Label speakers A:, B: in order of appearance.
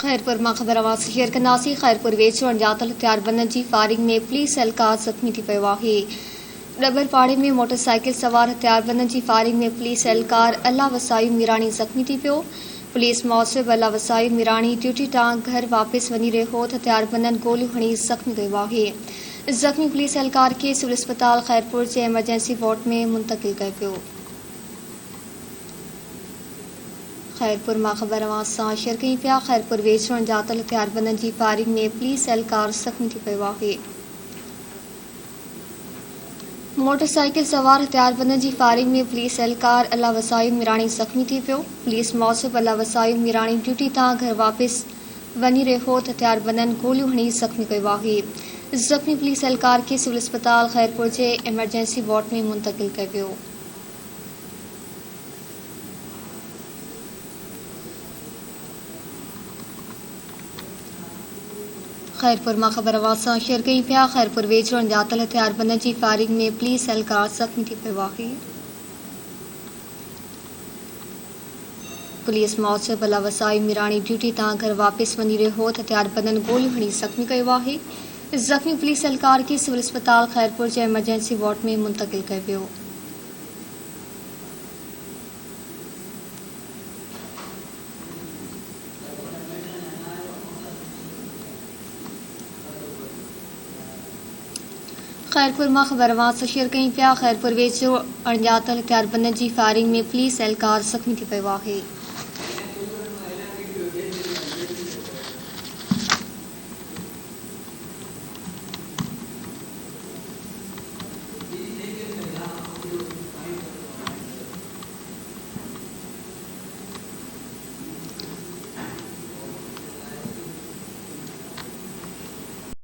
A: खैरपुर मां ख़बर आवाज़ शेयर कंदासीं। खैरपुर वेझो अणॼातल हथियारबंदनि जी फायरिंग में पुलिस एहलकार ज़ख़्मी थी पियो आहे। डबरपाड़े में मोटरसाइकिल सवार हथियारबंदनि जी फायरिंग में पुलिस एहलकार अल्लाह वसायू मीराणी ज़ख़्मी थी पियो। पुलिस मौसिब अल्लाह वसायू मीराणी ड्यूटी तां घर वापस वञी रहियो त हथियारबंदनि गोलियूं हणी ज़ख़्मी कयो आहे। ज़ख़्मी पुलिस एहलकार खे सिविल अस्पताल खैरपुर जे एमरजेंसी वार्ड में मुंतकिल कयो पियो। खैरपुर मां ख़बर आवाज़ सां शेयर कई पिया। खैरपुर वेझो अणॼातल हथियारबंदनि जी फायरिंग में पुलिस एहलकार ज़ख़्मी थी पियो आहे। मोटरसाइकिल सवार हथियारबंदनि जी फायरिंग में पुलिस एहलकार अल्लाह वसायू मीराणी ज़ख़्मी थी पियो। पुलिस मौसिब अल्लाह वसायू मीराणी ड्यूटी तां घर वापस वञी रहियो त हथियारबंदनि गोलियूं हणी ज़ख़्मी कयो आहे। ज़ख़्मी पुलिस एहलकार खे सिविल अस्पताल खैरपुर जे एमरजेंसी वार्ड में मुंतकिल कयो पियो। खैरपुर मां ख़बर आवाज़ सां शेयर कई पिया। खैरपुर वेझो अणॼातल हथियारबंदनि जी फायरिंग में पुलिस एहलकार ज़ख़्मी थी पियो आहे। पुलिस मौसिब अल्लाह वसायू मीराणी ड्यूटी तां घर वापस वञी रहियो त हथियारबंदनि गोलियूं हणी ज़ख़्मी कयो आहे। ज़ख़्मी पुलिस एहलकार खे सिविल अस्पताल खैरपुर जे एमरजेंसी वार्ड में मुंतकिल कयो पियो। खैरपुर मां ख़बर आवाज़ शेयर कई पिया। खैरपुर वेझो अणॼातल हथियारबंदनि जी फायरिंग में पुलिस एहलकार ज़ख़्मी थी पियो आहे।